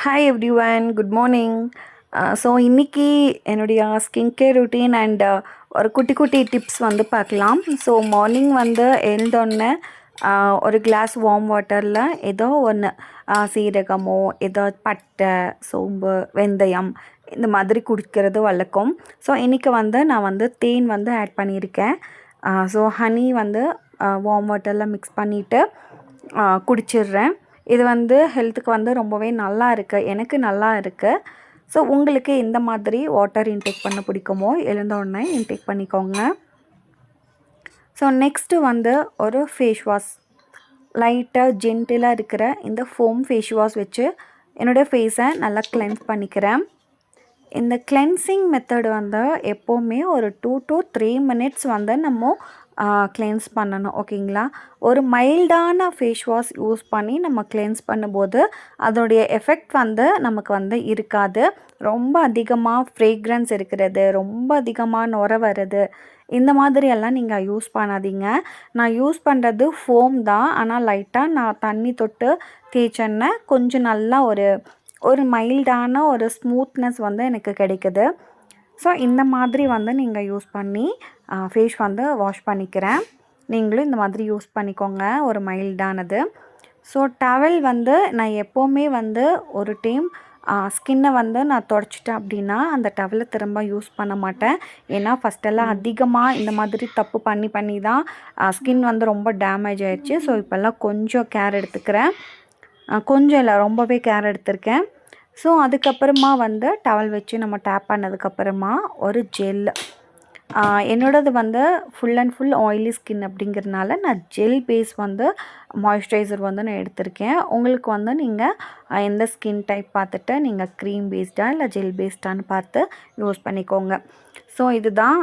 Hi everyone, good morning. So இன்றைக்கி என்னுடைய skin care routine and ஒரு குட்டி குட்டி டிப்ஸ் வந்து பார்க்கலாம். ஸோ மார்னிங் வந்து எழுந்தோடனே ஒரு கிளாஸ் வார்ம் வாட்டரில் ஏதோ ஒன்று சீரகமோ ஏதோ பட்டை, சோம்பு, வெந்தயம் இந்த மாதிரி குடிக்கிறது வழக்கம். ஸோ இன்றைக்கி வந்து நான் வந்து தேன் வந்து ஆட் பண்ணியிருக்கேன். ஸோ ஹனி வந்து வார்ம் வாட்டரில் மிக்ஸ் பண்ணிவிட்டு குடிச்சிடுறேன். இது வந்து ஹெல்த்துக்கு வந்து ரொம்பவே நல்லா இருக்குது, எனக்கு நல்லா இருக்குது. ஸோ உங்களுக்கு எந்த மாதிரி வாட்டர் இன்டேக் பண்ண பிடிக்குமோ எழுந்த உடனே இன்டேக் பண்ணிக்கோங்க. ஸோ நெக்ஸ்ட்டு வந்து ஒரு ஃபேஸ் வாஷ், லைட்டாக ஜென்டிலாக இருக்கிற இந்த ஃபோம் ஃபேஸ் வாஷ் வச்சு என்னோடய ஃபேஸை நல்லா கிளென்ஸ் பண்ணிக்கிறேன். இந்த கிளென்சிங் மெத்தட் வந்து எப்போவுமே ஒரு 2 to 3 minutes வந்து நம்ம கிளென்ஸ் பண்ணணும், ஓகேங்களா. ஒரு மைல்டான ஃபேஸ் வாஷ் யூஸ் பண்ணி நம்ம கிளென்ஸ் பண்ணும்போது அதோடைய எஃபெக்ட் வந்து நமக்கு வந்து இருக்காது. ரொம்ப அதிகமாக ஃப்ரேக்ரன்ஸ் இருக்கிறது, ரொம்ப அதிகமாக நுர வருது, இந்த மாதிரியெல்லாம் நீங்கள் யூஸ் பண்ணாதீங்க. நான் யூஸ் பண்ணுறது ஃபோம் தான், ஆனால் லைட்டாக நான் தண்ணி தொட்டு தேய்ச்சேன்னா கொஞ்சம் நல்லா ஒரு மைல்டான ஒரு ஸ்மூத்னஸ் வந்து எனக்கு கிடைக்குது. ஸோ இந்த மாதிரி வந்து நீங்கள் யூஸ் பண்ணி ஃபேஸ் வந்து வாஷ் பண்ணிக்கிறேன். நீங்களும் இந்த மாதிரி யூஸ் பண்ணிக்கோங்க, ஒரு மைல்டானது. ஸோ டவல் வந்து நான் எப்போவுமே வந்து ஒரு டைம் ஸ்கின்னை வந்து நான் தொடச்சிட்டேன் அப்படின்னா அந்த டவலை திரும்ப யூஸ் பண்ண மாட்டேன். ஏன்னா ஃபஸ்ட்டெல்லாம் அதிகமாக இந்த மாதிரி தப்பு பண்ணி தான் ஸ்கின் வந்து ரொம்ப டேமேஜ் ஆயிடுச்சு. ஸோ இப்போல்லாம் கொஞ்சம் கேர் எடுத்துக்கிறேன், கொஞ்சம் இல்லை ரொம்பவே கேர் எடுத்திருக்கேன். ஸோ அதுக்கப்புறமா வந்து டவல் வச்சு நம்ம டேப் பண்ணதுக்கப்புறமா ஒரு ஜெல், என்னோடது வந்து full and full oily skin அப்படிங்கிறதுனால நான் ஜெல் பேஸ் வந்து மாய்ஸ்சரைசர் வந்து நான் எடுத்திருக்கேன். உங்களுக்கு வந்து நீங்கள் எந்த ஸ்கின் டைப் பார்த்துட்டு நீங்கள் க்ரீம் பேஸ்டாக இல்லை ஜெல் பேஸ்டான்னு பார்த்து யூஸ் பண்ணிக்கோங்க. ஸோ இதுதான்.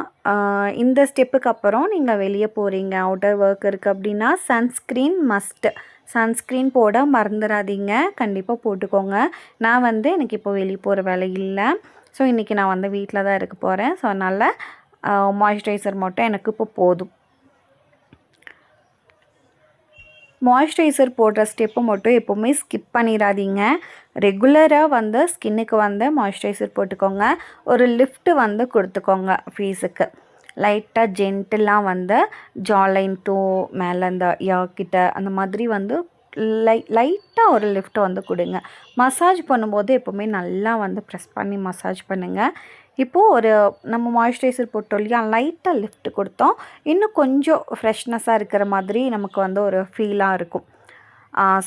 இந்த ஸ்டெப்புக்கு அப்புறம் நீங்கள் வெளியே போகிறீங்க, அவுட்டர் ஒர்க் இருக்குது அப்படின்னா சன்ஸ்க்ரீன் மஸ்ட்டு. சன்ஸ்க்ரீன் போட மறந்துடாதீங்க, கண்டிப்பாக போட்டுக்கோங்க. நான் வந்து எனக்கு இப்போ வெளியே போகிற வேலை இல்லை. ஸோ இன்றைக்கி நான் வந்து வீட்டில் தான் இருக்க போகிறேன். ஸோ அதனால் மாய்ஸ்சரைசர் மட்டும் எனக்கு இப்போ போதும். மாய்ஸ்சரைசர் போடுற ஸ்டெப்பை மட்டும் எப்போவுமே ஸ்கிப் பண்ணிடாதீங்க. ரெகுலராக வந்து ஸ்கின்னுக்கு வந்து மாய்ஸ்சரைசர் போட்டுக்கோங்க. ஒரு லிஃப்ட்டு வந்து கொடுத்துக்கோங்க ஃபேஸுக்கு. லைட்டாக ஜென்டிலாக வந்து ஜாலைன் டூ மேலே அந்த யாக்கிட்ட அந்த மாதிரி வந்து லைட்டாக ஒரு லிஃப்ட் வந்து கொடுங்க. மசாஜ் பண்ணும்போது எப்போவுமே நல்லா வந்து ப்ரெஸ் பண்ணி மசாஜ் பண்ணுங்கள். இப்போது ஒரு நம்ம மாய்ஸ்சரைசர் போட்டோம் இல்லையா, லைட்டாக லிஃப்ட் கொடுத்தோம், இன்னும் கொஞ்சம் ஃப்ரெஷ்னஸாக இருக்கிற மாதிரி நமக்கு வந்து ஒரு ஃபீலாக இருக்கும்.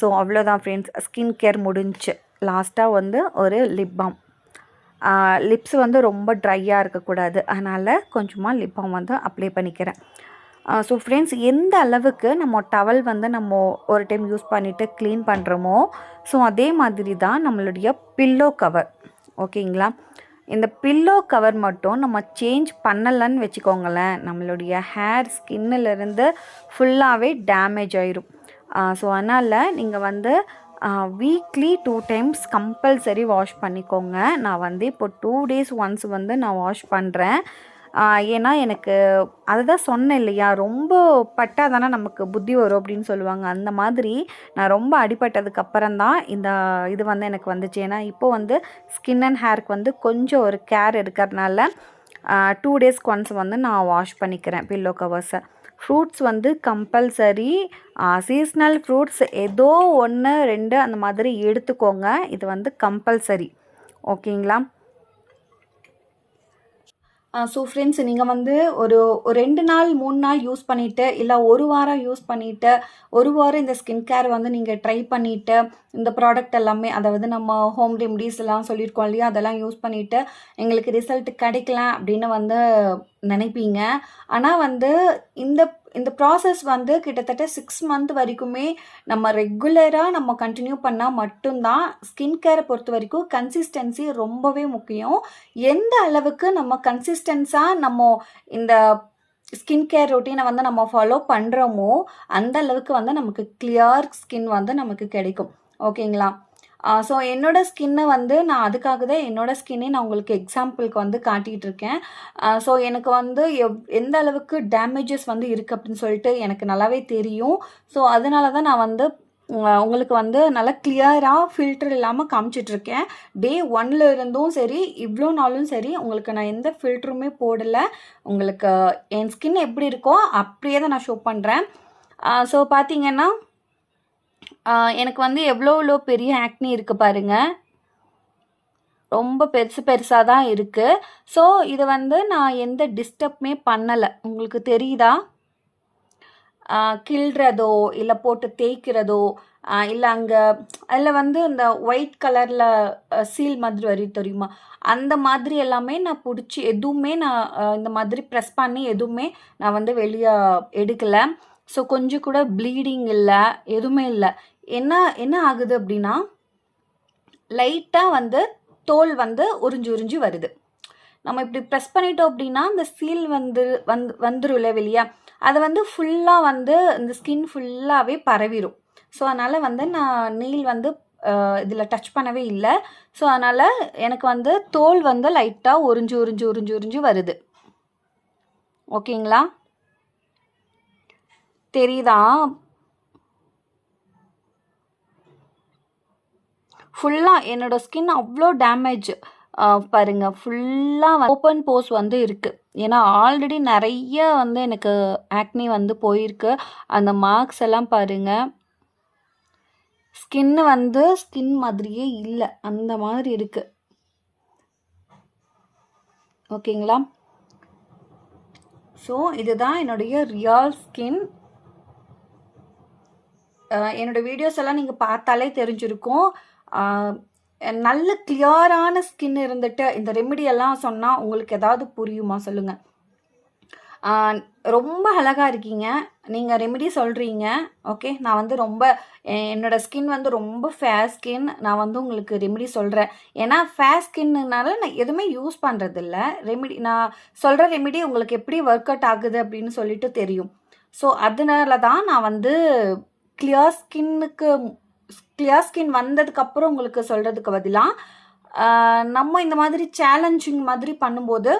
ஸோ அவ்வளோதான் ஃப்ரெண்ட்ஸ், ஸ்கின் கேர் முடிஞ்சு. லாஸ்ட்டாக வந்து ஒரு லிப் பாம். லிப்ஸ் வந்து ரொம்ப ட்ரையாக இருக்கக்கூடாது, அதனால் கொஞ்சமாக லிப் பாம் வந்து அப்ளை பண்ணிக்கிறேன். ஸோ ஃப்ரெண்ட்ஸ், எந்த அளவுக்கு நம்ம டவல் வந்து நம்ம ஒரு டைம் யூஸ் பண்ணிவிட்டு க்ளீன் பண்ணுறோமோ ஸோ அதே மாதிரி தான் நம்மளுடைய பில்லோ கவர், ஓகேங்களா. இந்த பில்லோ கவர் மட்டும் நம்ம சேஞ்ச் பண்ணலைன்னு வச்சுக்கோங்களேன், நம்மளுடைய ஹேர் ஸ்கின்னிலேருந்து ஃபுல்லாகவே டேமேஜ் ஆயிரும். ஸோ அதனால் நீங்கள் வந்து வீக்லி 2 times கம்பல்சரி வாஷ் பண்ணிக்கோங்க. நான் வந்து இப்போ 2 days ஒன்ஸ் வந்து நான் வாஷ் பண்ணுறேன். ஏன்னா எனக்கு அதுதான் சொன்னேன் இல்லையா, ரொம்ப பட்டால் தானே நமக்கு புத்தி வரும் அப்படின்னு சொல்லுவாங்க. அந்த மாதிரி நான் ரொம்ப அடிபட்டதுக்கப்புறம் தான் இது வந்து எனக்கு வந்துச்சு. ஏன்னா இப்போது வந்து ஸ்கின் அண்ட் ஹேருக்கு வந்து கொஞ்சம் ஒரு கேர் எடுக்கிறதுனால 2 days ஒன்ஸ் வந்து நான் வாஷ் பண்ணிக்கிறேன் பில்லோ கவர்ஸை. ஃப்ரூட்ஸ் வந்து கம்பல்சரி, சீஸ்னல் ஃப்ரூட்ஸ் ஏதோ 1 2 அந்த மாதிரி எடுத்துக்கோங்க. இது வந்து கம்பல்சரி, ஓகேங்களா. ஸோ ஃப்ரெண்ட்ஸ், நீங்கள் வந்து ஒரு 2 நாள் 3 நாள் யூஸ் பண்ணிவிட்டு, இல்லை 1 வாரம் யூஸ் பண்ணிவிட்டு, 1 வாரம் இந்த ஸ்கின் கேர் வந்து நீங்கள் ட்ரை பண்ணிவிட்டு, இந்த ப்ராடக்ட் எல்லாமே, அதாவது நம்ம ஹோம் ரெமடிஸ் எல்லாம் சொல்லியிருக்கோம் இல்லையா, அதெல்லாம் யூஸ் பண்ணிவிட்டு எங்களுக்கு ரிசல்ட் கிடைக்கல அப்படின்னு வந்து நினைப்பீங்க. ஆனால் வந்து இந்த இந்த ப்ராசஸ் வந்து கிட்டத்தட்ட 6 month வரைக்குமே நம்ம ரெகுலராக நம்ம கண்டினியூ பண்ணால் மட்டும்தான். ஸ்கின் கேரை பொறுத்த வரைக்கும் கன்சிஸ்டன்சி ரொம்பவே முக்கியம். எந்த அளவுக்கு நம்ம கன்சிஸ்டன்ஸாக நம்ம இந்த ஸ்கின் கேர் ரொட்டீனை வந்து நம்ம ஃபாலோ பண்ணுறோமோ அந்த அளவுக்கு வந்து நமக்கு கிளியர் ஸ்கின் வந்து நமக்கு கிடைக்கும், ஓகேங்களா. ஸோ என்னோடய ஸ்கின்னை வந்து நான் அதுக்காக தான் என்னோடய ஸ்கின்னே நான் உங்களுக்கு எக்ஸாம்பிளுக்கு வந்து காட்டிகிட்டு இருக்கேன். ஸோ எனக்கு வந்து எந்த அளவுக்கு டேமேஜஸ் வந்து இருக்குது அப்படின்னு சொல்லிட்டு எனக்கு நல்லாவே தெரியும். ஸோ அதனால தான் நான் வந்து உங்களுக்கு வந்து நல்லா கிளியராக ஃபில்டர் இல்லாமல் காமிச்சிட்ருக்கேன். டே 1ல் இருந்தும் சரி, இவ்வளோ நாளும் சரி, உங்களுக்கு நான் எந்த ஃபில்டருமே போடலை. உங்களுக்கு என் ஸ்கின் எப்படி இருக்கோ அப்படியே தான் நான் ஷோ பண்ணுறேன். ஸோ பார்த்தீங்கன்னா எனக்கு வந்து எவ்வளோ பெரிய ஆக்னி இருக்குது பாருங்கள். ரொம்ப பெருசாக தான் இருக்குது. ஸோ இதை வந்து நான் எந்த டிஸ்டர்ப்மே பண்ணலை. உங்களுக்கு தெரியுதா? கிள்றதோ இல்லை போட்டு தேய்க்கிறதோ இல்லை அங்கே அதில் வந்து இந்த ஒயிட் கலரில் சீல் மாதிரி வரும் தெரியுமா, அந்த மாதிரி எல்லாமே நான் பிடிச்சி எதுவுமே நான் இந்த மாதிரி ப்ரெஸ் பண்ணி எதுவுமே நான் வந்து வெளியே எடுக்கலை. ஸோ கொஞ்சம் கூட ப்ளீடிங் இல்லை, எதுவுமே இல்லை. என்ன ஆகுது அப்படின்னா லைட்டாக வந்து தோல் வந்து உறிஞ்சி வருது. நம்ம இப்படி ப்ரெஸ் பண்ணிட்டோம் அப்படின்னா அந்த சீல் வந்துரும்ல வெளியே, அது வந்து ஃபுல்லாக வந்து இந்த ஸ்கின் ஃபுல்லாகவே பரவிடும். ஸோ அதனால் வந்து நான் நெயில் வந்து இதில் டச் பண்ணவே இல்லை. ஸோ அதனால் எனக்கு வந்து தோல் வந்து லைட்டாக உறிஞ்சி வருது. ஓகேங்களா? தெரியுதா? ஃபுல்லாக என்னோடய ஸ்கின் அவ்வளோ டேமேஜ் பாருங்கள். ஃபுல்லாக ஓப்பன் போஸ் வந்து இருக்குது. ஏன்னா ஆல்ரெடி நிறைய வந்து எனக்கு ஆக்னி வந்து போயிருக்கு. அந்த மார்க்ஸ் எல்லாம் பாருங்கள். ஸ்கின்னு வந்து ஸ்கின் மாதிரியே இல்லை, அந்த மாதிரி இருக்குது. ஓகேங்களா? ஸோ இதுதான் என்னுடைய ரியல் ஸ்கின். என்னோடய வீடியோஸ் எல்லாம் நீங்கள் பார்த்தாலே தெரிஞ்சிருக்கும். நல்ல கிளியரான ஸ்கின் இருந்துட்டு இந்த ரெமிடியெல்லாம் சொன்னால் உங்களுக்கு ஏதாவது புரியுமா சொல்லுங்கள்? ரொம்ப அழகாக இருக்கீங்க, நீங்கள் ரெமிடி சொல்கிறீங்க. ஓகே, நான் வந்து ரொம்ப என்னோடய ஸ்கின் வந்து ரொம்ப ஃபேர் ஸ்கின். நான் வந்து உங்களுக்கு ரெமிடி சொல்கிறேன். ஏன்னா ஃபேர் ஸ்கின்னுனால நான் எதுவுமே யூஸ் பண்ணுறதில்ல. ரெமிடி நான் சொல்கிற ரெமிடி உங்களுக்கு எப்படி ஒர்க் அவுட் ஆகுது அப்படின்னு சொல்லிட்டு தெரியும். ஸோ அதனால தான் நான் வந்து கிளியர் ஸ்கின் வந்ததுக்கப்புறம் உங்களுக்கு சொல்கிறதுக்கு பதிலாக நம்ம இந்த மாதிரி சேலஞ்சிங் மாதிரி பண்ணும்போது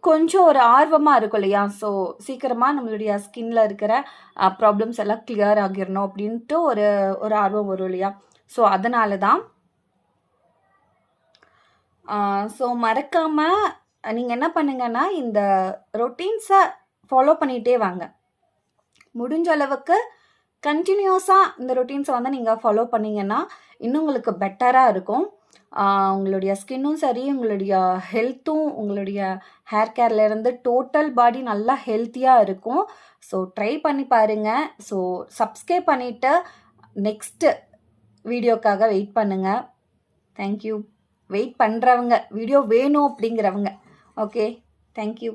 கொஞ்சம் ஒரு ஆர்வமாக இருக்கும் இல்லையா? ஸோ சீக்கிரமாக நம்மளுடைய ஸ்கின்ல இருக்கிற ப்ராப்ளம்ஸ் எல்லாம் கிளியர் ஆகிடணும் அப்படின்ட்டு ஒரு ஆர்வம் வரும் இல்லையா? ஸோ அதனால தான். ஸோ மறக்காமல் நீங்கள் என்ன பண்ணுங்கன்னா இந்த ரொட்டீன்ஸை ஃபாலோ பண்ணிகிட்டே வாங்க. முடிஞ்ச அளவுக்கு கண்டினியூஸாக இந்த ரொட்டீன்ஸை வந்து நீங்கள் ஃபாலோ பண்ணிங்கன்னா இன்னும் உங்களுக்கு பெட்டராக இருக்கும். உங்களுடைய ஸ்கின்னும் சரி, உங்களுடைய ஹெல்த்தும், உங்களுடைய ஹேர் கேர்லேருந்து டோட்டல் பாடி நல்லா ஹெல்த்தியாக இருக்கும். ஸோ ட்ரை பண்ணி பாருங்கள். ஸோ சப்ஸ்கிரைப் பண்ணிவிட்டு நெக்ஸ்ட்டு வீடியோக்காக வெயிட் பண்ணுங்கள். தேங்க்யூ. வெயிட் பண்ணுறவங்க, வீடியோ வேணும் அப்படிங்கிறவங்க. Okay, thank you.